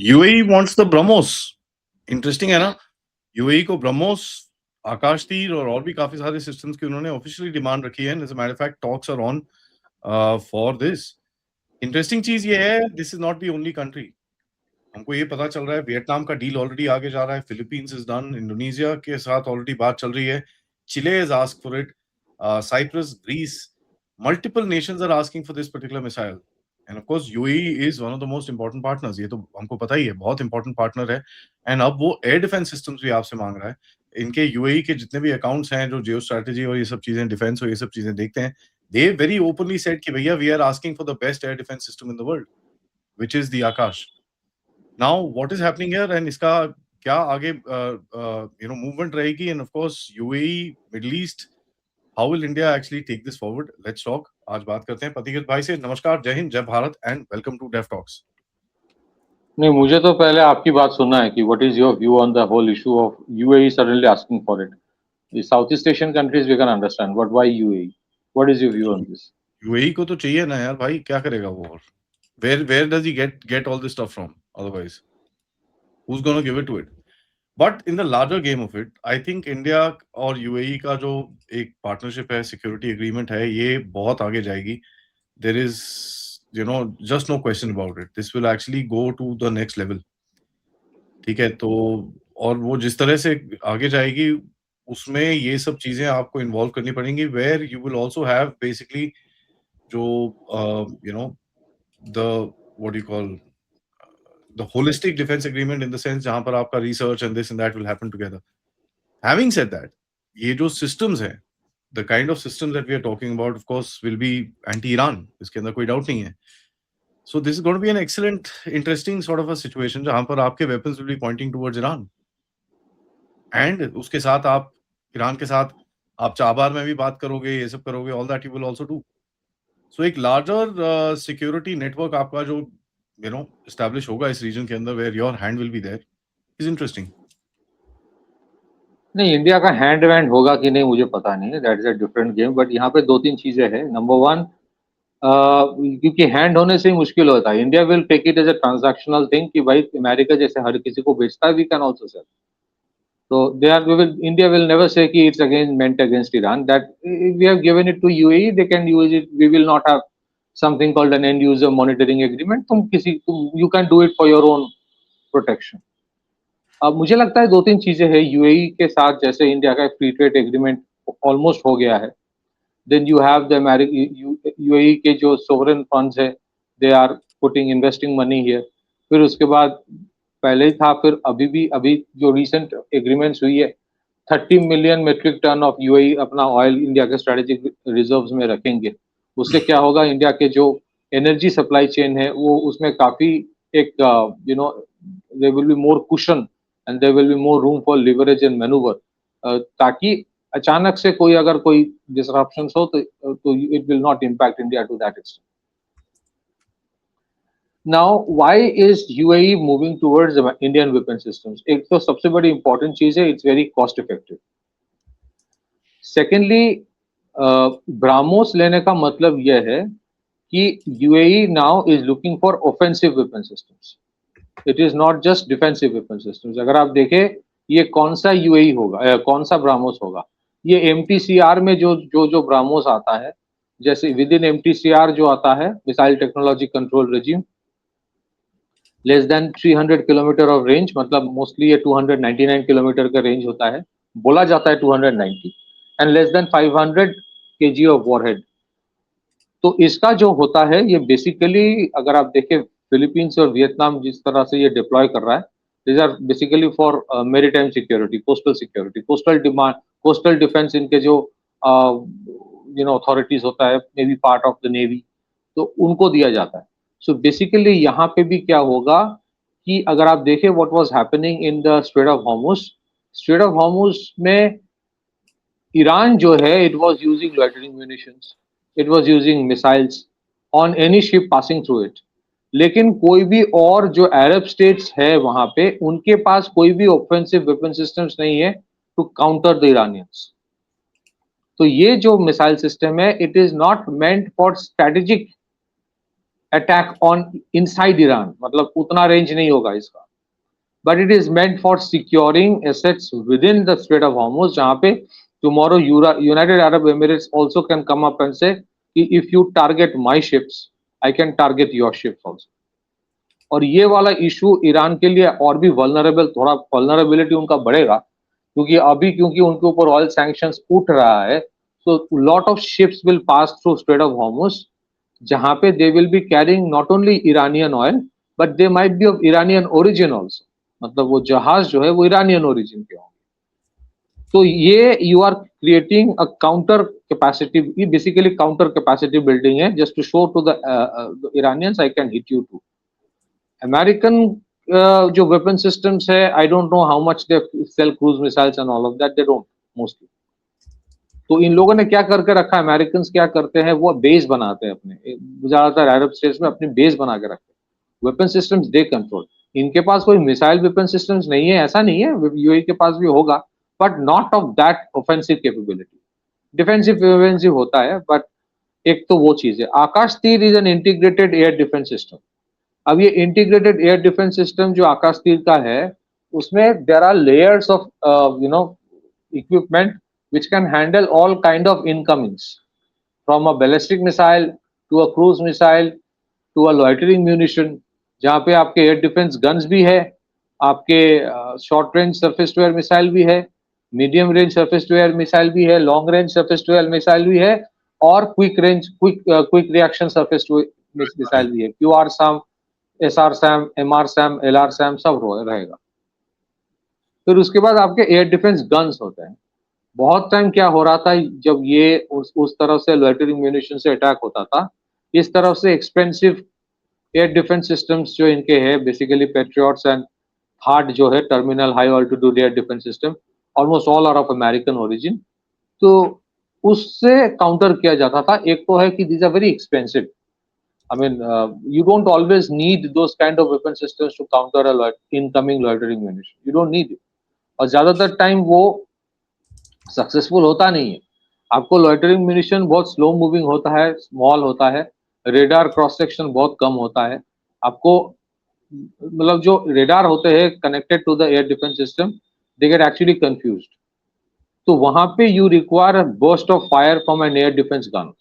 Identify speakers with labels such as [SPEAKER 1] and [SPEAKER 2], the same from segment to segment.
[SPEAKER 1] UAE wants the BrahMos. Interesting है ना, UAE को ब्रह्मोस, आकाश तीर और भी काफी सारे सिस्टम्स की उन्होंने ऑफिशियली डिमांड रखी है। As a matter of fact talks are on for this. Interesting चीज ये है, this is not the only country. हमको ये पता चल रहा है वियतनाम का डील ऑलरेडी आगे जा रहा है, फिलीपींस इज डन, इंडोनेशिया के साथ ऑलरेडी बात चल रही है, Chile is ask for it, Cyprus, Greece, multiple nations are asking for this particular missile. And of course UAE is one of the most important partners, ये तो हमको पता ही है, बहुत इंपॉर्टेंट पार्टनर है। एंड अब वो एयर डिफेंस सिस्टम्स भी आपसे मांग रहा है। इनके यूएई के जितने भी अकाउंट्स हैं जो जियो स्ट्रेटेजी और ये सब चीजें, डिफेंस और ये सब चीजें देखते हैं, दे वेरी ओपनली सेड कि भैया we are asking for the best air defence system in the world, which is the Akash. Now what is happening here, and इसका क्या आगे मूवमेंट रहेगी, end of course UAE, middle east, how will India actually take this forward? Let's talk. आज बात करते हैं पतिगत भाई से। नमस्कार, जय हिंद, जय Bharat, and welcome to Def Talks.
[SPEAKER 2] नहीं, मुझे तो पहले आपकी बात सुनना है कि what is your view on the whole issue of UAE suddenly asking for it. The Southeast Asian countries we can understand, but why UAE? What is your view on this?
[SPEAKER 1] UAE को तो चाहिए ना यार भाई, क्या करेगा वो? और where does he get all this stuff from? Otherwise who's going to give it to it? But in the larger game of it, I think India और यूएई का जो एक पार्टनरशिप है, सिक्योरिटी एग्रीमेंट है, ये बहुत आगे जाएगी। There is, just no question about it. This will actually go to the next level. ठीक है, तो और वो जिस तरह से आगे जाएगी, उसमें ये सब चीजें आपको इन्वॉल्व करनी पड़ेंगी, where you will also have basically जो the what you call the holistic defense agreement, in the sense जहां पर आपका research and this and that will happen together. Having said that, ये जो systems हैं, the kind of systems that we are talking about, of course, will be anti-Iran. इसके अंदर कोई doubt नहीं है. So this is going to be an excellent, interesting sort of a situation जहां पर आपके weapons will be pointing towards Iran. And उसके साथ आप ईरान के साथ आप चाबार में भी बात करोगे, ये सब करोगे, all that you will also do. So एक larger security network आपका जो establish होगा इस region के अंदर, where your hand will be there, is interesting.
[SPEAKER 2] नहीं, इंडिया का हैंड वैंड होगा कि नहीं मुझे पता नहीं है, that is a different game. But यहाँ पे दो तीन चीजें हैं। नंबर वन, क्योंकि हैंड होने से ही मुश्किल होता है। India will take it as a transactional thing कि भाई अमेरिका जैसे हर किसी को बेचता है, we can also sell. So India will never say कि it's meant against Iran. That if we have given it to UAE, they can use it. We will not have something called an end user monitoring agreement. You can do it for your own protection. अब मुझे लगता है दो तीन चीजें हैं UAE के साथ। जैसे इंडिया का फ्री ट्रेड एग्रीमेंट ऑलमोस्ट हो गया है, then you have the UAE के जो सोवरेन फंड्स है, they are putting investing money here. फिर उसके बाद पहले ही था, फिर अभी जो रिसेंट एग्रीमेंट्स हुई है, 30 million metric tonne of UAE अपना ऑयल इंडिया के स्ट्रेटेजिक रिजर्व्स में रखेंगे। उससे क्या होगा, इंडिया के जो एनर्जी सप्लाई चेन है वो उसमें काफी एक there will be more cushion and there will be more room for leverage and manoeuvre, ताकि अचानक से अगर कोई डिसरप्शन हो तो it will not impact India to that extent. Now, why is UAE moving towards Indian weapon systems? एक तो सबसे बड़ी important चीज है, it's very cost effective. Secondly, BrahMos लेने का मतलब यह है कि UAE now is looking for offensive weapon systems. It is not just defensive weapon systems. अगर आप देखें ये कौन सा UAE होगा, कौन सा BrahMos होगा, ये MTCR में जो BrahMos आता है, जैसे विद इन MTCR जो आता है, missile technology control regime, less than 300 kilometre of range, मतलब मोस्टली ये 299 किलोमीटर का रेंज होता है, बोला जाता है 290, and less than 500 KG of warhead. तो इसका जो होता है ये बेसिकली, अगर आप देखें फिलीपींस और वियतनाम जिस तरह से ये डिप्लॉय कर रहा है, these are basically for maritime security, coastal security, coastal defence. इनके जो अथॉरिटीज होता है, may be part of the navy, तो उनको दिया जाता है। सो बेसिकली यहाँ पे भी क्या होगा कि अगर आप देखें what was happening in the straight of Hormuz में ईरान जो है, it was using loitering munitions, it was using missiles on any ship passing through it. लेकिन कोई भी और जो अरब स्टेट्स है वहां पे, उनके पास कोई भी ऑफेंसिव वेपन सिस्टम्स नहीं है टू काउंटर द इरानियंस। तो ये जो मिसाइल सिस्टम है, it is not meant for strategic attack on inside Iran, मतलब उतना रेंज नहीं होगा इसका, but it is meant for securing assets with in the straight of Hormuz, जहां पे tomorrow United Arab Emirates also can come up and से कि if you target my ships I can target your ships also. और ये वाला issue Iran के लिए और भी वल्नरेबल, थोड़ा वल्नरेबिलिटी उनका बढ़ेगा, क्योंकि उनके ऊपर ऑयल सैंक्शंस उठ रहा है, so lot of ships will pass through Strait of Hormuz, जहां पे they will be carrying not only Iranian oil but they might be of Iranian origin also, मतलब वो जहाज जो है वो ईरानियन ओरिजिन के होंगे। तो ये you are creating a counter capacity, ये बेसिकली काउंटर कैपेसिटी बिल्डिंग है, just to show to the Iranians I can hit you too. American जो वेपन सिस्टम्स है, I don't know how much they sell cruise missiles and all of that, they don't mostly. तो इन लोगों ने क्या करके रखा है, अमेरिकन क्या करते हैं, वो बेस बनाते हैं अपने, ज्यादातर अरब स्टेट्स में अपनी बेस बना के रखते हैं। वेपन सिस्टम्स दे कंट्रोल, इनके पास कोई मिसाइल वेपन सिस्टम्स नहीं है, ऐसा नहीं है, यूएई के पास भी होगा, but not of that offensive capability. Defensive होता है, बट एक तो वो चीज है। आकाश तीर is an integrated air defence system. अब ये इंटीग्रेटेड एयर डिफेंस सिस्टम जो आकाश तीर का है, उसमें there are layers of equipment which can handle all kind of incomings, from a ballistic missile to a cruise missile to a loitering munition, जहाँ पे आपके एयर डिफेंस गन्स भी है, आपके short range surface to air missile भी है, medium range surface to air missile भी है, long range surface to air missile भी है, और quick reaction surface to missile भी है। QR SAM, SR SAM, MR SAM, LR SAM सब रहेगा। फिर उसके बाद आपके एयर डिफेंस गन्स होते हैं। बहुत टाइम क्या हो रहा था, जब ये उस तरफ से लोइटरिंग म्यूनिशन से अटैक होता था, इस तरफ से एक्सपेंसिव एयर डिफेंस सिस्टम्स जो इनके हैं, बेसिकली पेट्रियट्स एंड हार्ड जो है terminal high altitude air defence system, almost all are of American origin, तो उससे काउंटर किया जाता था। एक तो है कि these are very expensive, I mean, you don't always need those kind of weapon systems to counter a incoming loitering munition. You don't need it. और ज्यादातर टाइम वो सक्सेसफुल होता नहीं है। आपको लॉइटरिंग म्यूनिशन बहुत स्लो मूविंग होता है, स्मॉल होता है, रेडार क्रॉस सेक्शन बहुत कम होता है। आपको मतलब जो रेडार होते हैं connected to the air defence system, they get actually confused. तो वहां पे you require a burst of fire from an air defence gun.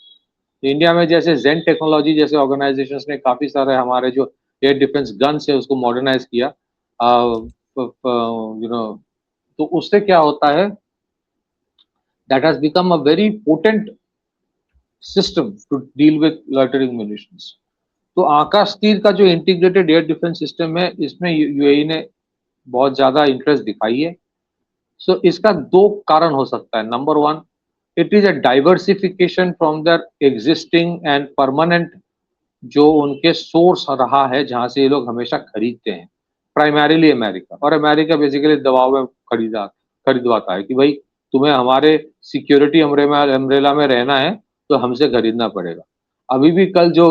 [SPEAKER 2] India में जैसे जेन टेक्नोलॉजी जैसे ऑर्गेनाइजेशंस ने काफी सारे हमारे जो एयर डिफेंस गन्स है उसको मॉडर्नाइज किया, तो उससे क्या होता है, that has become a very potent system to deal with loitering munitions. तो आकाश तीर का जो इंटीग्रेटेड एयर डिफेंस सिस्टम है, इसमें यूएई ने बहुत ज्यादा इंटरेस्ट दिखाई है। सो इसका दो कारण हो सकता है। Number one, it is a diversification from their existing and permanent जो उनके सोर्स रहा है, जहां से ये लोग हमेशा खरीदते हैं, प्राइमरीली अमेरिका। और अमेरिका बेसिकली दबाव में खरीदवाता है कि भाई तुम्हें हमारे सिक्योरिटी अम्ब्रेला में रहना है तो हमसे खरीदना पड़ेगा। अभी भी कल जो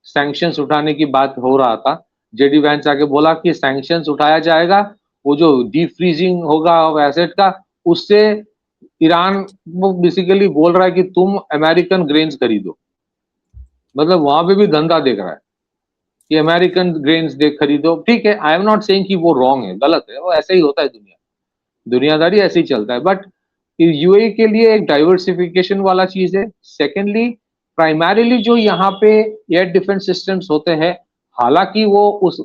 [SPEAKER 2] सैंक्शंस उठाने की बात हो रहा था, जेडी वैंस आके बोला कि सैंक्शंस उठाया जाएगा, वो जो डीप फ्रीजिंग होगा एसेट का, उससे ईरान वो बेसिकली बोल रहा है कि तुम अमेरिकन ग्रेन्स खरीदो। मतलब वहां पे भी धंधा देख रहा है कि अमेरिकन ग्रेन्स देख खरीदो। ठीक है, आई एम नॉट सेइंग कि वो रॉन्ग है, गलत है, वो ऐसे ही होता है, दुनियादारी ऐसे ही चलता है। बट यूएई के लिए एक डाइवर्सिफिकेशन वाला चीज है। सेकेंडली, प्राइमरीली जो यहाँ पे एयर डिफेंस सिस्टम्स होते हैं, हालांकि वो उस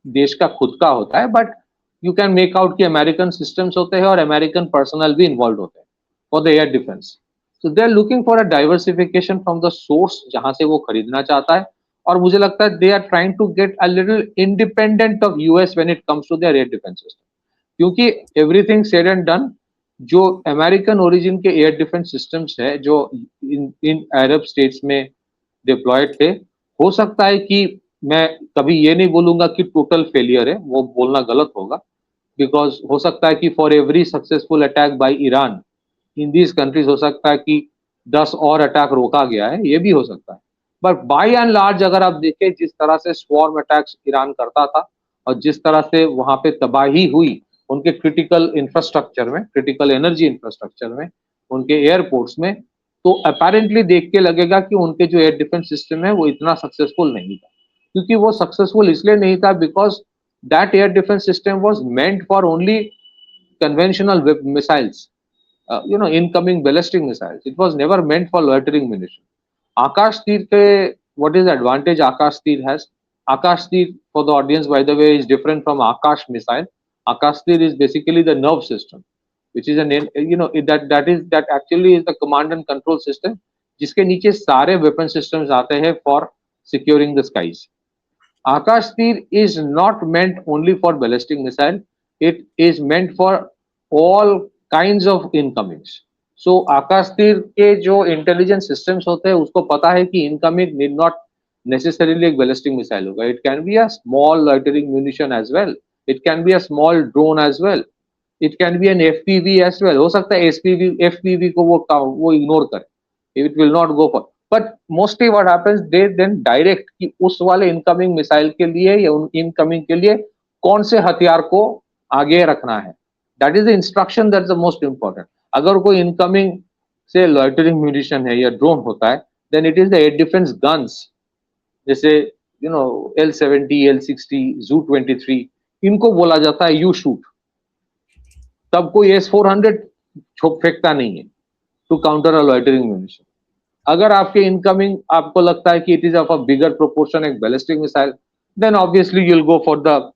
[SPEAKER 2] देश का खुद का होता है, but you can make out कि अमेरिकन सिस्टम्स होते हैं और अमेरिकन पर्सनल भी इन्वॉल्व होते हैं for the air defence. So they are looking for a diversification from the source जहां से वो खरीदना चाहता है। और मुझे लगता है they are trying to get a little independent of US when it comes to their air defence system, क्योंकि एवरीथिंग सेड एंड डन, जो अमेरिकन ओरिजिन के एयर डिफेंस सिस्टम्स है जो इन अरब स्टेट्स में डिप्लॉयड थे, हो सकता है कि मैं कभी ये नहीं बोलूंगा कि टोटल फेलियर है, वो बोलना गलत होगा, बिकॉज हो सकता है कि for every successful attack by Iran in these countries हो सकता है कि 10 और अटैक रोका गया है, ये भी हो सकता है। बट बाय एंड लार्ज अगर आप देखें जिस तरह से स्वॉर्म अटैक्स ईरान करता था और जिस तरह से वहां पे तबाही हुई उनके क्रिटिकल इंफ्रास्ट्रक्चर में, क्रिटिकल एनर्जी इंफ्रास्ट्रक्चर में, उनके एयरपोर्ट्स में, तो अपेरेंटली देख के लगेगा कि उनके जो एयर डिफेंस सिस्टम है वो इतना सक्सेसफुल नहीं था। क्योंकि वो सक्सेसफुल इसलिए नहीं था because that air defence system was meant for only conventional missiles, incoming ballistic missiles. It was never meant for loitering munition. Akash Tir ke, what is the advantage Akash Tir has? Akash Tir, for the audience, by the way, is different from Akash missile. Akash Tir is basically the nerve system, which is that actually is the command and control system, जिसके नीचे सारे weapon systems आते हैं for securing the skies. Akash Tir is not meant only for ballistic missile. It is meant for all kinds of incomings. So Akash Tir के जो intelligence systems होते हैं उसको पता है कि incoming need not necessarily एक ballistic missile होगा. It can be a small loitering munition as well. It can be a small drone as well. It can be an FPV as well. हो सकता है FPV को वो ignore करे. It will not go for. But mostly what happens, they then direct कि उस वाले incoming missile के लिए या उन इनकमिंग के लिए कौन से हथियार को आगे रखना है. That is the instruction, that is the most important. अगर कोई इनकमिंग से लॉइटरिंग म्यूनिशन है या ड्रोन होता है, then it is the air defence guns, जैसे L-70, L-60, Zu-23, इनको बोला जाता है यू शूट. तब कोई S-400 फेंकता नहीं है to counter a loitering munition. अगर आपके इनकमिंग आपको लगता है कि it is of a bigger proportion एक ballistic missile, then obviously you will go for the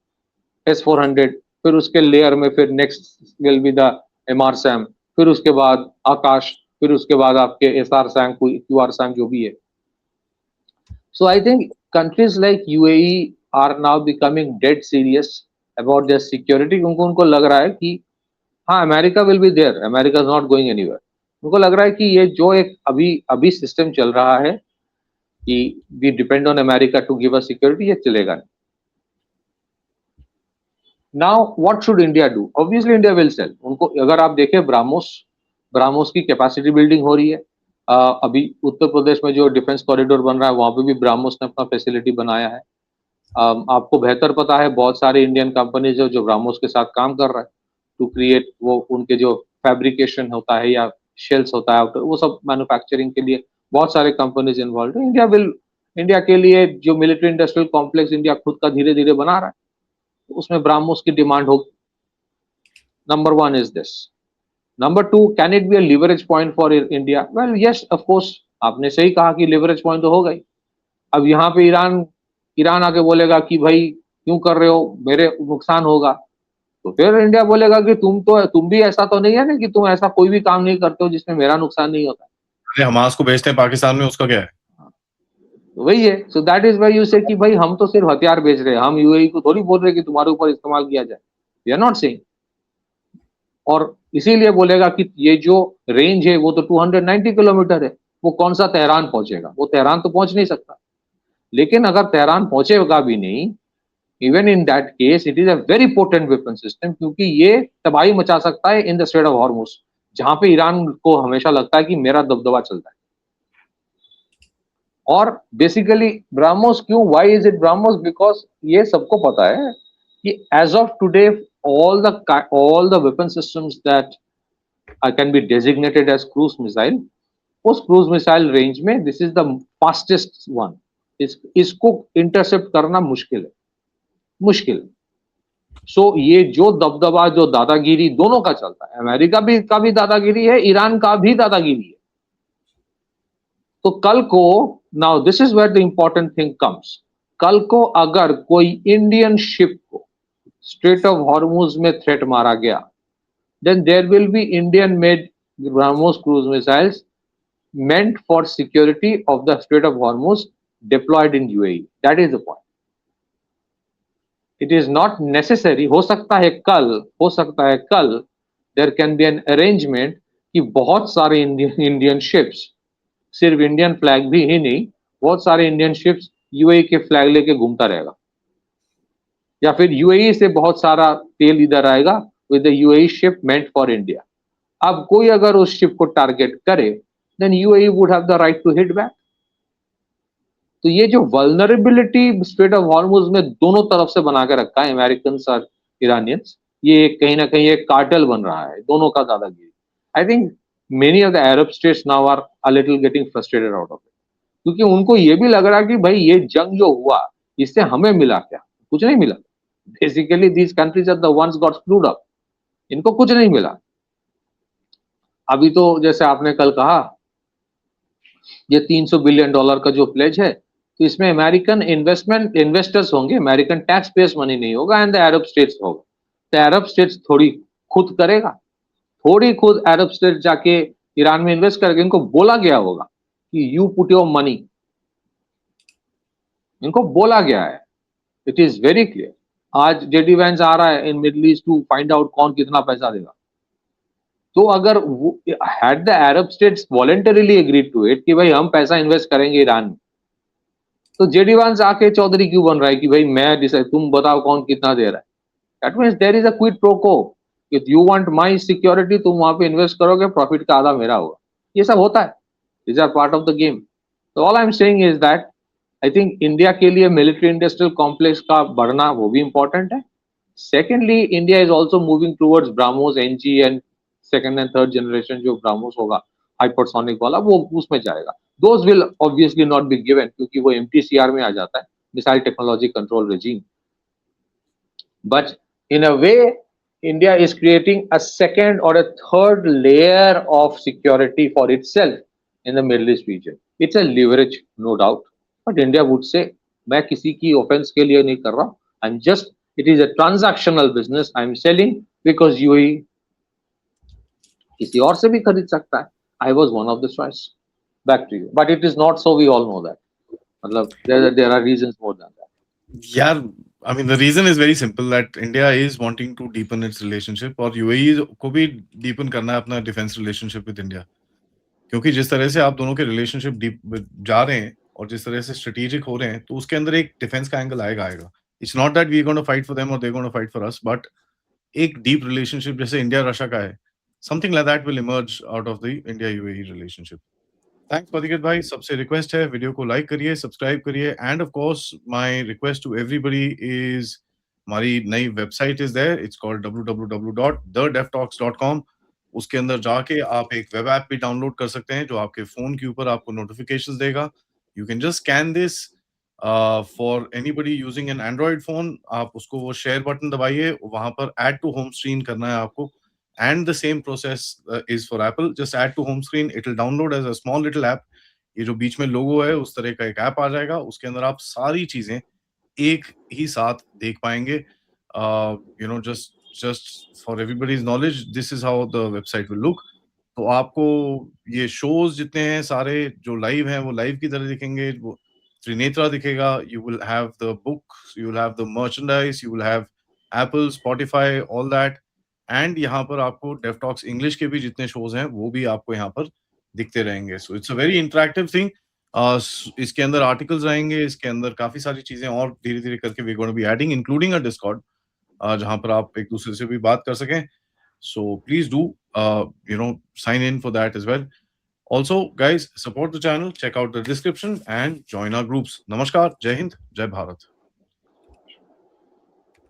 [SPEAKER 2] S-400. फिर उसके लेयर में फिर next will be the MR-SAM, फिर उसके बाद आकाश, फिर उसके बाद आपके SR-SAM, QR-SAM जो भी है. So I think countries like UAE are now becoming dead serious about their security. उनको लग रहा है कि हाँ, America will be there, America is not going anywhere. उनको लग रहा है कि ये जो एक अभी सिस्टम चल रहा है कि we depend on America to give us security, ये चलेगा नहीं. Now what should India do? Obviously India will sell. उनको अगर आप देखें ब्राह्मोस की कैपेसिटी बिल्डिंग हो रही है. अभी उत्तर प्रदेश में जो डिफेंस कॉरिडोर बन रहा है वहां पे भी ब्राह्मोस ने अपना फैसिलिटी बनाया है. आपको बेहतर पता है बहुत सारे इंडियन कंपनीज है जो ब्राह्मोस के साथ काम कर रहा है टू क्रिएट वो उनके जो फैब्रिकेशन होता है या शेल्स होता है वो सब मैन्युफैक्चरिंग के लिए बहुत सारे कंपनीज इन्वॉल्व है. इंडिया के लिए जो मिलिट्री इंडस्ट्रियल कॉम्प्लेक्स इंडिया खुद का धीरे धीरे बना रहा है, तो उसमें ब्राह्मोस की डिमांड होगी. Number 1 is this. Number 2, can it be a leverage point for India? Well yes, of course. आपने सही कहा कि लिवरेज पॉइंट तो होगा ही. अब यहाँ पे ईरान आके बोलेगा कि भाई क्यों कर रहे हो, मेरे नुकसान होगा, तो फिर इंडिया बोलेगा कि तुम भी ऐसा तो नहीं है ना कि तुम ऐसा कोई भी काम नहीं करते हो जिसमें मेरा नुकसान नहीं होता.
[SPEAKER 1] अरे हमास को भेजते हैं पाकिस्तान में, उसका क्या है?
[SPEAKER 2] तो वही है. So that is why you से कि भाई हम तो सिर्फ हथियार बेच रहे हैं, हम UAE को थोड़ी बोल रहे कि तुम्हारे ऊपर इस्तेमाल किया जाए. We are not saying. और इसीलिए बोलेगा कि ये जो रेंज है वो तो 290 किलोमीटर है, वो कौन सा तेहरान पहुंचेगा? वो तेहरान तो पहुंच नहीं सकता. लेकिन अगर तेहरान पहुंचेगा भी नहीं, even in that case it is a very potent weapon system, क्योंकि ये तबाही मचा सकता है in the straight of Hormuz, जहां पे ईरान को हमेशा लगता है कि मेरा दबदबा चलता है. और बेसिकली ब्राह्मोस क्यों, why is it BrahMos? Because ये सबको पता है कि as of today all the weapon systems that can be designated as cruise missile, उस क्रूज मिसाइल रेंज में this is the fastest one. इसको इंटरसेप्ट करना मुश्किल. सो ये जो दबदबा, जो दादागिरी दोनों का चलता है, अमेरिका का भी दादागिरी है, ईरान का भी दादागिरी है. तो कल को, now this is where the important thing comes, कल को अगर कोई इंडियन शिप को स्ट्रेट ऑफ हॉर्मुज में थ्रेट मारा गया, then there will be Indian made BrahMos cruise missiles meant for security of the Strait of Hormuz deployed in UAE. That is the point. It is not necessary. हो सकता है कल there can be an arrangement कि बहुत सारे Indian ships, सिर्फ Indian flag भी ही नहीं, बहुत सारे इंडियन शिप्स UAE के फ्लैग लेके घूमता रहेगा, या फिर UAE से बहुत सारा तेल इधर आएगा with the UAE ship meant for India. अब कोई अगर उस शिप को टारगेट करे, then UAE would have the right to hit back. तो ये जो वल्नरेबिलिटी स्ट्रेट ऑफ हॉर्मुज में दोनों तरफ से बना के रखा है अमेरिकन और ईरानियंस, ये कहीं ना कहीं एक कार्टेल बन रहा है, दोनों का दादागिरी. I think many of the Arab states now are a little getting frustrated out of it, क्योंकि उनको ये भी लग रहा है कि भाई ये जंग जो हुआ इससे हमें मिला क्या? कुछ नहीं मिला. Basically these countries are the ones got screwed up. इनको कुछ नहीं मिला. अभी तो जैसे आपने कल कहा, ये $300 बिलियन का जो प्लेज है, तो इसमें अमेरिकन इन्वेस्टर्स होंगे, अमेरिकन टैक्स पेयर्स मनी नहीं होगा, एंड द अरब स्टेट्स होगा. तो अरब स्टेट्स थोड़ी खुद करेगा, थोड़ी खुद अरब स्टेट जाके ईरान में इन्वेस्ट करके इनको बोला गया होगा कि यू पुट योर मनी. इनको बोला गया है. It is very clear. आज जेडी वैंस आ रहा है in Middle East to find out कौन कितना पैसा देगा. तो अगर had the Arab states voluntarily agreed to it कि भाई हम पैसा इन्वेस्ट करेंगे ईरान में, तो जेडी वैंस आके चौधरी क्यों बन रहा है कि भाई मैं डिसाइड, तुम बताओ कौन कितना दे रहा है. That means there is a quid pro quo. If you want my security, तुम वहां पे इन्वेस्ट करोगे, प्रॉफिट का आधा मेरा होगा. ये सब होता है. These are part of the game. तो all I am saying is that I think India के लिए मिलिट्री इंडस्ट्रियल कॉम्प्लेक्स का बढ़ना वो भी इंपॉर्टेंट है. Secondly, India is also moving towards BrahMos NG and second and third generation जो ब्राह्मोस होगा हाइपरसोनिक वाला, वो उसमें जाएगा. Those will obviously not be given क्योंकि वो एमटीसीआर में आ जाता है, missile technology control regime. But in a way, India is creating a second or a third layer of security for itself in the Middle East region. It's a leverage, no doubt. But India would say, मैं किसी की offense के लिए नहीं कर रहा. I'm just, it is a transactional business. I'm selling because UAE किसी और से भी खरीद सकता है. I was one of the choice. Back to you. But it is not so. We all know that. मतलब there are reasons more than that.
[SPEAKER 1] Yeah, I mean the reason is very simple that India is wanting to deepen its relationship और UAE को भी deepen करना है अपना defense relationship with India. क्योंकि जिस तरह से आप दोनों के relationship deep जा रहे हैं और जिस तरह से strategic हो रहे हैं, तो उसके अंदर एक defense का angle आएगा. It's not that we're going to fight for them or they're going to fight for us, but एक deep relationship जैसे India Russia का है, something like that will emerge out of the India UAE relationship. Thanks Pathiket भाई. सबसे request है video को like करिए, subscribe करिए, and of course my request to everybody is हमारी नई website is there. It's called www.thedevtalks.com. उसके अंदर जाके आप एक वेब ऐप भी डाउनलोड कर सकते हैं जो आपके फोन के ऊपर आपको नोटिफिकेशंस देगा. You can just scan this for anybody using an Android phone. आप उसको वो शेयर बटन दबाइए, वहां पर ऐड टू होम स्क्रीन करना है आपको. And the same process is for Apple. Just add to home screen. It will download as a small little app. ये जो बीच में लोगो है उस तरह का एक ऐप आ जाएगा. उसके अंदर आप सारी चीजें एक ही साथ देख पाएंगे. Just for everybody's knowledge, this is how the website will look. तो आपको ये शोज जितने हैं सारे जो लाइव हैं वो लाइव की तरह दिखेंगे. वो त्रिनेत्रा दिखेगा. You will have the book, you will have the merchandise, you will have Apple, Spotify, all that. And यहाँ पर आपको डेवटॉक्स इंग्लिश के भी जितने शोज हैं वो भी आपको यहाँ पर दिखते रहेंगे. So it's a very interactive thing. इसके अंदर आर्टिकल्स रहेंगे, इसके अंदर काफी सारी चीजें और धीरे धीरे करके we gonna be adding, including a Discord, जहां पर आप एक दूसरे से भी बात कर सकें. So please do sign in for that as well. Also guys, support the channel, check out the description and join our groups. नमस्कार, जय हिंद, जय भारत.